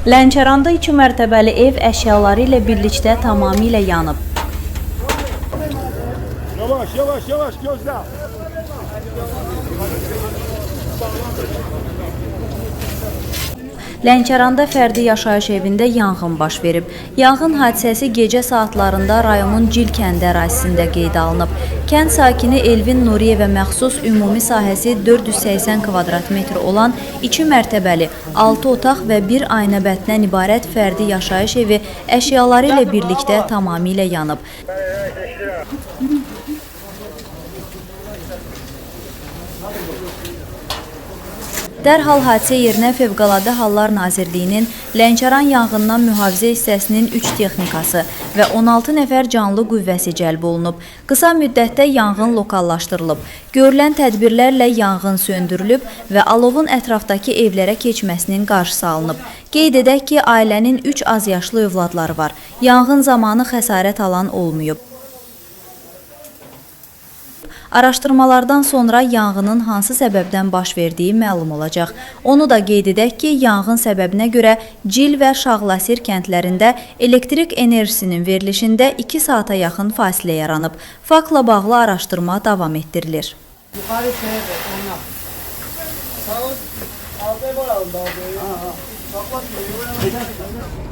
Lənkəranda 2 mərtəbəli ev əşyaları ilə birlikdə tamamilə yanıb. Yavaş, yavaş, yavaş, gözlə. Lənkəranda fərdi yaşayış evində yanğın baş verib. Yanğın hadisəsi gecə saatlarında rayonun Cil kəndi ərazisində qeydə alınıb. Kənd sakini Elvin Nuriyevə məxsus ümumi sahəsi 480 kvadrat metr olan 2 mərtəbəli, 6 otaq və 1 aynəbətdən ibarət fərdi yaşayış evi əşyaları ilə birlikdə tamamilə yanıb. Dərhal hadisə yerinə Fövqəladə Hallar Nazirliyinin Lənkəran yanğından mühafizə hissəsinin 3 texnikası və 16 nəfər canlı qüvvəsi cəlb olunub. Qısa müddətdə yanğın lokallaşdırılıb. Görülən tədbirlərlə yanğın söndürülüb və alovun ətrafdakı evlərə keçməsinin qarşısı alınıb. Qeyd edək ki, ailənin 3 azyaşlı övladları var. Yanğın zamanı xəsarət alan olmayıb. Araşdırmalardan sonra yanğının hansı səbəbdən baş verdiyi məlum olacaq. Onu da qeyd edək ki, yanğın səbəbinə görə Cil və Şağlasir kəndlərində elektrik enerjisinin verilişində 2 saata yaxın fasilə yaranıb. Faktla bağlı araşdırma davam etdirilir. Yukarı şeye de ona. Sağ ol. Altıya var aldı abi. Saklasın.